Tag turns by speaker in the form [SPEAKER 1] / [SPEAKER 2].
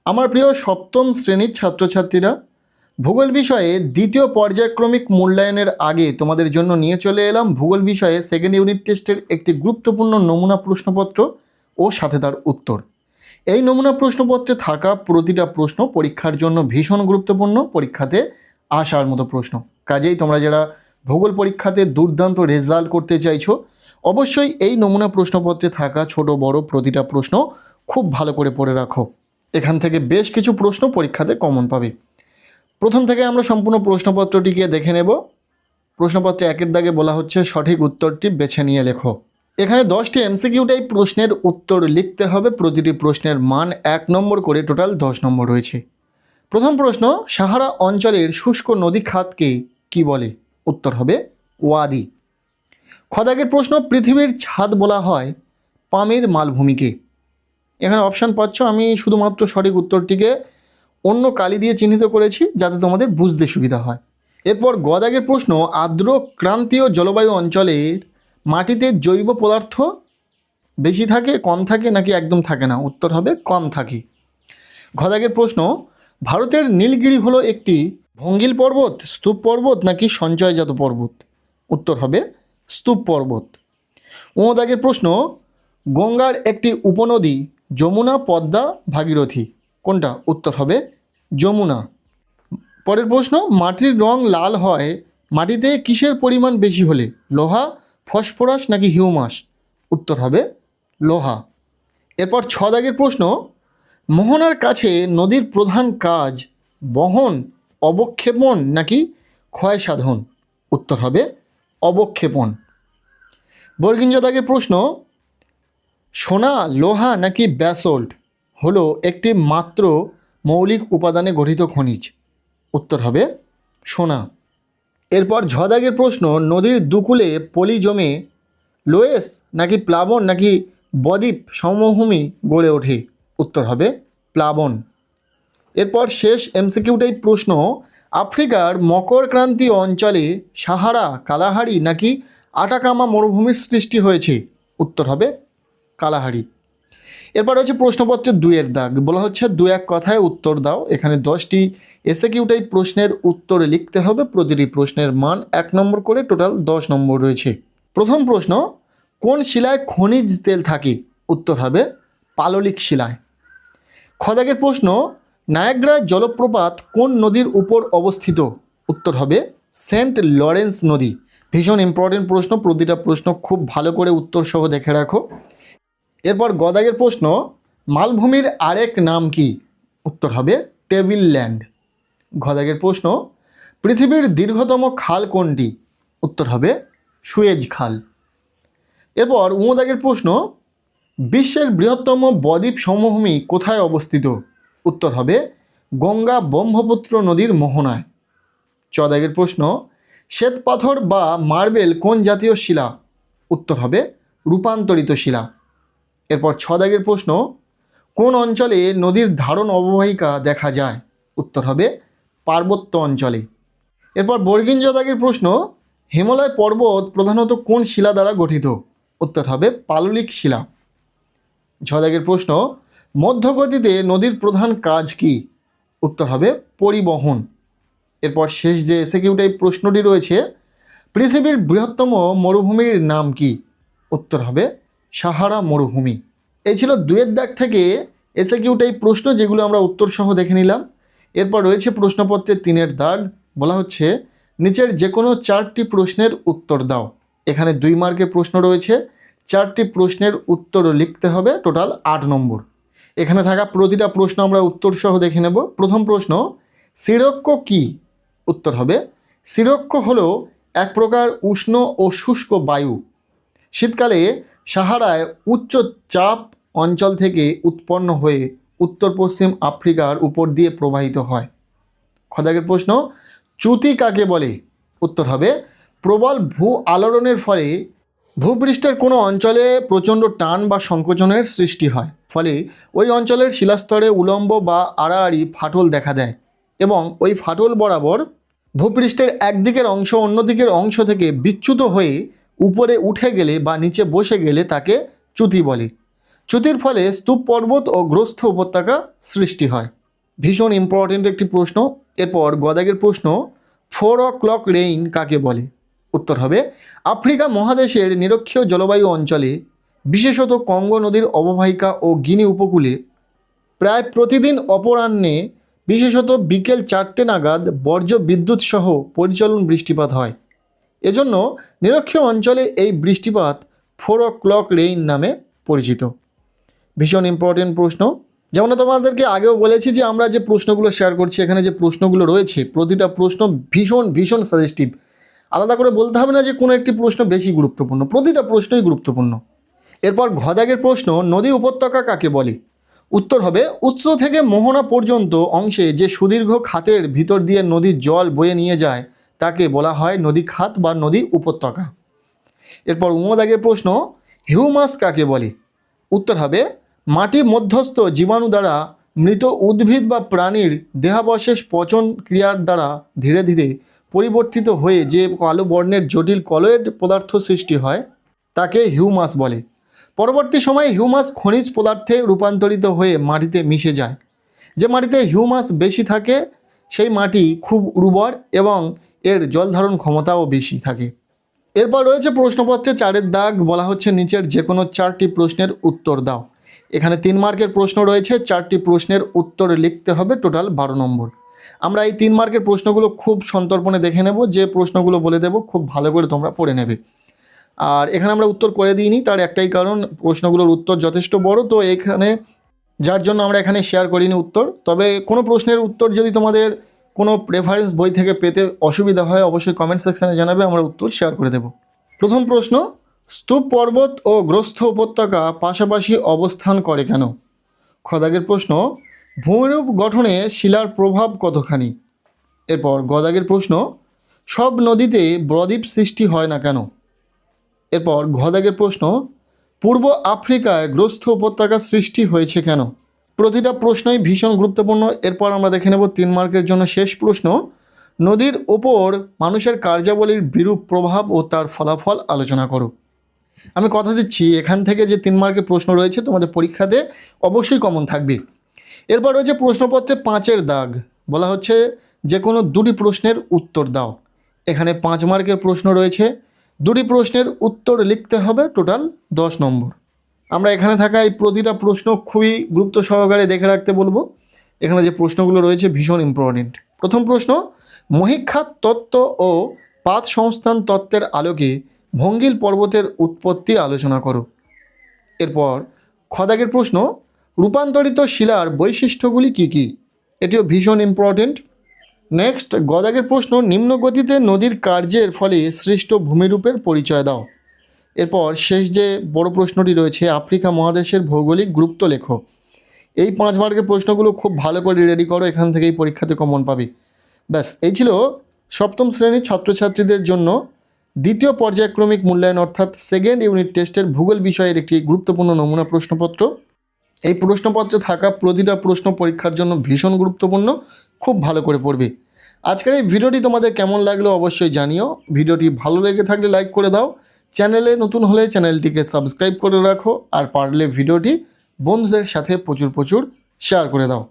[SPEAKER 1] আমার প্রিয় সপ্তম শ্রেণীর ছাত্রছাত্রীরা, ভূগোল বিষয়ে দ্বিতীয় পর্যায়ক্রমিক মূল্যায়নের আগে তোমাদের জন্য নিয়ে চলে এলাম ভূগোল বিষয়ে সেকেন্ড ইউনিট টেস্টের একটি গুরুত্বপূর্ণ নমুনা প্রশ্নপত্র ও সাথে তার উত্তর। এই নমুনা প্রশ্নপত্রে থাকা প্রতিটা প্রশ্ন পরীক্ষার জন্য ভীষণ গুরুত্বপূর্ণ, পরীক্ষাতে আসার মতো প্রশ্ন। কাজেই তোমরা যারা ভূগোল পরীক্ষাতে দুর্দান্ত রেজাল্ট করতে চাইছো, অবশ্যই এই নমুনা প্রশ্নপত্রে থাকা ছোট বড় প্রতিটা প্রশ্ন খুব ভালো করে পড়ে রাখো। এখান থেকে বেশ কিছু প্রশ্ন পরীক্ষাতে কমন পাবে। প্রথম থেকে আমরা সম্পূর্ণ প্রশ্নপত্রটিকে দেখে নেব। প্রশ্নপত্রে একের দাগে বলা হচ্ছে সঠিক উত্তরটি বেছে নিয়ে লেখো। এখানে 10টি এমসিকিউ টাইপ প্রশ্নের উত্তর লিখতে হবে। প্রতিটি প্রশ্নের মান 1 নম্বর করে, টোটাল 10 নম্বর রয়েছে। প্রথম প্রশ্ন, সাহারা অঞ্চলের শুষ্ক নদী খাতকে কি বলে? উত্তর হবে ওয়াদি। খদাগের প্রশ্ন, পৃথিবীর ছাদ বলা হয় পামের মালভূমিকে। এখানে অপশান পাচ্ছ, আমি শুধুমাত্র সঠিক উত্তরটিকে অন্য কালি দিয়ে চিহ্নিত করেছি যাতে তোমাদের বুঝতে সুবিধা হয়। এরপর গদাগের প্রশ্ন, আর্দ্র ক্রান্তীয় জলবায়ু অঞ্চলের মাটিতে জৈব পদার্থ বেশি থাকে, কম থাকে নাকি একদম থাকে না? উত্তর হবে কম থাকে। ঘদাগের প্রশ্ন, ভারতের নীলগিরি হলো একটি ভঙ্গিল পর্বত, স্তূপ পর্বত নাকি সঞ্চয়জাত পর্বত? উত্তর হবে স্তূপ পর্বত। দাগের প্রশ্ন, গঙ্গার একটি উপনদী যমুনা, পদ্মা, ভাগীরথী, কোনটা? উত্তর হবে যমুনা। পরের প্রশ্ন, মাটির রং লাল হয় মাটিতে কিসের পরিমাণ বেশি হলে? লোহা, ফসফরাস নাকি হিউমাস? উত্তর হবে লোহা। এরপর 6 দাগের প্রশ্ন, মোহনার কাছে নদীর প্রধান কাজ বহন, অবক্ষেপণ নাকি ক্ষয় সাধন? উত্তর হবে অবক্ষেপণ। বর্গিঞ্জ দাগের প্রশ্ন, সোনা, লোহা নাকি ব্যাসল্ট হলো একটি মাত্র মৌলিক উপাদানে গঠিত খনিজ? উত্তর হবে সোনা। এরপর ঝদাগের প্রশ্ন, নদীর দুকূলে পলি জমে লোয়েস নাকি প্লাবন নাকি বদ্বীপ সমভূমি গড়ে ওঠে? উত্তর হবে প্লাবন। এরপর শেষ এমসিকিউ টাইপ প্রশ্ন, আফ্রিকার মকরক্রান্তি অঞ্চলে সাহারা, কালাহারি নাকি আটাকামা মরুভূমির সৃষ্টি হয়েছে? উত্তর হবে কালাহারি। এরপর হচ্ছে প্রশ্নপত্রের 2-এর দাগ, বলা হচ্ছে 2-1 কথায় উত্তর দাও। এখানে 10টি এসএকিউ টাইপ প্রশ্নের উত্তর লিখতে হবে। প্রতিটি প্রশ্নের মান 1 নম্বর করে, টোটাল 10 নম্বর রয়েছে। প্রথম প্রশ্ন, কোন শিলায় খনিজ তেল থাকে? উত্তর হবে পাললিক শিলায়। খদাগের প্রশ্ন, নায়াগ্রা জলপ্রপাত কোন নদীর উপর অবস্থিত? উত্তর হবে সেন্ট লরেন্স নদী। ভীষণ ইম্পর্টেন্ট প্রশ্ন, প্রতিটা প্রশ্ন খুব ভালো করে উত্তর সহ দেখে রাখো। এরপর গদাগের প্রশ্ন, মালভূমির আরেক নাম কি? উত্তর হবে টেবিল ল্যান্ড। ঘদাগের প্রশ্ন, পৃথিবীর দীর্ঘতম খাল কোনটি? উত্তর হবে সুয়েজ খাল। এরপর দাগের প্রশ্ন, বিশ্বের বৃহত্তম বদ্বীপ সমভূমি কোথায় অবস্থিত? উত্তর হবে গঙ্গা ব্রহ্মপুত্র নদীর মোহনায়। দাগের প্রশ্ন, শ্বেতপাথর বা মার্বেল কোন জাতীয় শিলা? উত্তর হবে রূপান্তরিত শিলা। এরপর 6 দাগের প্রশ্ন, কোন অঞ্চলে নদীর ধারণ অববাহিকা দেখা যায়? উত্তর হবে পার্বত্য অঞ্চলে। এরপর বর্গিঞ্জ দাগের প্রশ্ন, হিমালয় পর্বত প্রধানত কোন শিলা দ্বারা গঠিত? উত্তর হবে পাললিক শিলা। 6 দাগের প্রশ্ন, মধ্যগতিতে নদীর প্রধান কাজ কি? উত্তর হবে পরিবহন। এরপর শেষ যে এসএকিউ টাইপ প্রশ্নটি রয়েছে, পৃথিবীর বৃহত্তম মরুভূমির নাম কি? উত্তর হবে সাহারা মরুভূমি। এই ছিল 2-এর দাগ থেকে এসএকিউ টাইপ প্রশ্ন, যেগুলো আমরা উত্তর সহ দেখে নিলাম। এরপর রয়েছে প্রশ্নপত্রের 3-এর দাগ, বলা হচ্ছে নিচের যে কোনো 4টি প্রশ্নের উত্তর দাও। এখানে 2 মার্কের প্রশ্ন রয়েছে, 4টি প্রশ্নের উত্তর লিখতে হবে, টোটাল 8 নম্বর। এখানে থাকা প্রতিটা প্রশ্ন আমরা উত্তর সহ দেখে নেব। প্রথম প্রশ্ন, শিরোক্ষ কি? উত্তর হবে শিরোক্ষ হলো এক প্রকার উষ্ণ ও শুষ্ক বায়ু। শীতকালে সাহারায় উচ্চ চাপ অঞ্চল থেকে উৎপন্ন হয়ে উত্তর পশ্চিম আফ্রিকার উপর দিয়ে প্রবাহিত হয়। খদাগের প্রশ্ন, চ্যুতি কাকে বলে? উত্তর হবে প্রবল ভূ আলোড়নের ফলে ভূপৃষ্ঠের কোনো অঞ্চলে প্রচণ্ড টান বা সংকোচনের সৃষ্টি হয়, ফলে ওই অঞ্চলের শিলাস্তরে উলম্ব বা আড়াআড়ি ফাটল দেখা দেয় এবং ওই ফাটল বরাবর ভূপৃষ্ঠের একদিকের অংশ অন্য দিকের অংশ থেকে বিচ্যুত হয়ে উপরে উঠে গেলে বা নিচে বসে গেলে তাকে চ্যুতি বলে। চ্যুতির ফলে স্তূপ পর্বত ও গ্রস্থ উপত্যকা সৃষ্টি হয়। ভীষণ ইম্পর্টেন্ট একটি প্রশ্ন। এরপর গদাগের প্রশ্ন, 4 o'clock রেইন কাকে বলে? উত্তর হবে আফ্রিকা মহাদেশের নিরক্ষীয় জলবায়ু অঞ্চলে, বিশেষত কঙ্গো নদীর অববাহিকা ও গিনি উপকূলে প্রায় প্রতিদিন অপরাহ্নে, বিশেষত বিকেল 4টে নাগাদ বর্জ্য বিদ্যুৎ সহ পরিচলন বৃষ্টিপাত হয়। এজন্য নিরক্ষীয় অঞ্চলে এই বৃষ্টিপাত 4 o'clock রেইন নামে পরিচিত। ভীষণ ইম্পর্টেন্ট প্রশ্ন। যেমন তোমাদেরকে আগেও বলেছি যে আমরা যে প্রশ্নগুলো শেয়ার করছি, এখানে যে প্রশ্নগুলো রয়েছে প্রতিটা প্রশ্ন ভীষণ ভীষণ সাজেস্টিভ। আলাদা করে বলতে হবে না যে কোনো একটি প্রশ্ন বেশি গুরুত্বপূর্ণ, প্রতিটা প্রশ্নই গুরুত্বপূর্ণ। এরপর ঘদাগের প্রশ্ন, নদী উপত্যকা কাকে বলে? উত্তর হবে উৎস থেকে মোহনা পর্যন্ত অংশে যে সুদীর্ঘ খাতের ভিতর দিয়ে নদীর জল বয়ে নিয়ে যায় তাকে বলা হয় নদী খাত বা নদী উপত্যকা। এরপর উমদাগের প্রশ্ন, হিউমাস কাকে বলে? উত্তর হবে মাটির মধ্যস্থ জীবাণু দ্বারা মৃত উদ্ভিদ বা প্রাণীর দেহাবশেষ পচন ক্রিয়ার দ্বারা ধীরে ধীরে পরিবর্তিত হয়ে যে কালো বর্ণের জটিল কলয়েড পদার্থ সৃষ্টি হয় তাকে হিউমাস বলে। পরবর্তী সময়ে হিউমাস খনিজ পদার্থে রূপান্তরিত হয়ে মাটিতে মিশে যায়। যে মাটিতে হিউমাস বেশি থাকে সেই মাটি খুব উর্বর এবং এর জল ধারণ ক্ষমতাও বেশি থাকে। এরপর রয়েছে প্রশ্নপত্রে 4 দাগ, বলা হচ্ছে নিচের যে কোনো 4টি প্রশ্নের উত্তর দাও। এখানে 3 মার্কের প্রশ্ন রয়েছে, 4টি প্রশ্নের উত্তর লিখতে হবে, টোটাল 12 নম্বর। আমরা এই 3 মার্কের প্রশ্নগুলো খুব সন্তর্পণে দেখে নেব, যে প্রশ্নগুলো বলে দেব খুব ভালো করে তোমরা পড়ে নেবে। আর এখানে আমরা উত্তর করে দিইনি, তার একটাই কারণ প্রশ্নগুলোর উত্তর যথেষ্ট বড়, তো এখানে যার জন্য আমরা এখানে শেয়ার করিনি উত্তর। তবে কোনো প্রশ্নের উত্তর যদি তোমাদের কোনো রেফারেন্স বই থেকে পেতে অসুবিধা হয় অবশ্যই কমেন্ট সেকশানে জানাবে, আমরা উত্তর শেয়ার করে দেব। প্রথম প্রশ্ন, স্তূপ পর্বত ও গ্রস্থ উপত্যকা পাশাপাশি অবস্থান করে কেন? খদাগের প্রশ্ন, ভূমিরূপ গঠনে শিলার প্রভাব কতখানি? এরপর গদাগের প্রশ্ন, সব নদীতে বদ্বীপ সৃষ্টি হয় না কেন? এরপর ঘদাগের প্রশ্ন, পূর্ব আফ্রিকায় গ্রস্থ উপত্যকা সৃষ্টি হয়েছে কেন? প্রতিটা প্রশ্নই ভীষণ গুরুত্বপূর্ণ। এরপর আমরা দেখে নেব 3 মার্কের জন্য শেষ প্রশ্ন, নদীর ওপর মানুষের কার্যাবলীর বিরূপ প্রভাব ও তার ফলাফল আলোচনা করো। আমি কথা দিচ্ছি এখান থেকে যে 3 মার্কের প্রশ্ন রয়েছে তোমাদের পরীক্ষাতে অবশ্যই কমন থাকবে। এরপর রয়েছে প্রশ্নপত্রে 5 দাগ, বলা হচ্ছে যে কোনো 2টি প্রশ্নের উত্তর দাও। এখানে 5 মার্কের প্রশ্ন রয়েছে, 2টি প্রশ্নের উত্তর লিখতে হবে, টোটাল 10 নম্বর। আমরা এখানে থাকা এই প্রতিটা প্রশ্ন খুবই গুরুত্ব সহকারে দেখে রাখতে বলবো। এখানে যে প্রশ্নগুলো রয়েছে ভীষণ ইম্পর্টেন্ট। প্রথম প্রশ্ন, মহীখাত তত্ত্ব ও পাত সংস্থান তত্ত্বের আলোকে ভঙ্গিল পর্বতের উৎপত্তি আলোচনা করো। এরপর খদাগের প্রশ্ন, রূপান্তরিত শিলার বৈশিষ্ট্যগুলি কী কী? এটিও ভীষণ ইম্পর্টেন্ট। নেক্সট গদাগের প্রশ্ন, নিম্ন গতিতে নদীর কার্যের ফলে সৃষ্ট ভূমিরূপের পরিচয় দাও। এরপর শেষ যে বড় প্রশ্নটি রয়েছে, আফ্রিকা মহাদেশের ভৌগোলিক গুরুত্ব লেখো। এই 5 মার্কের প্রশ্নগুলো খুব ভালো করে রেডি করো, এখান থেকেই পরীক্ষাতে কমন পাবে। ব্যাস, এই ছিল সপ্তম শ্রেণীর ছাত্রছাত্রীদের জন্য দ্বিতীয় পর্যায়ক্রমিক মূল্যায়ন অর্থাৎ সেকেন্ড ইউনিট টেস্টের ভূগোল বিষয়ের একটি গুরুত্বপূর্ণ নমুনা প্রশ্নপত্র। এই প্রশ্নপত্রে থাকা প্রতিটা প্রশ্ন পরীক্ষার জন্য ভীষণ গুরুত্বপূর্ণ, খুব ভালো করে পড়বে। আজকের এই ভিডিওটি তোমাদের কেমন লাগলো অবশ্যই জানিও। ভিডিওটি ভালো লেগে থাকলে লাইক করে দাও, চ্যানেলে নতুন হলে চ্যানেলটিকে সাবস্ক্রাইব করে রাখো, আর পারলে ভিডিওটি বন্ধুদের সাথে প্রচুর শেয়ার করে দাও।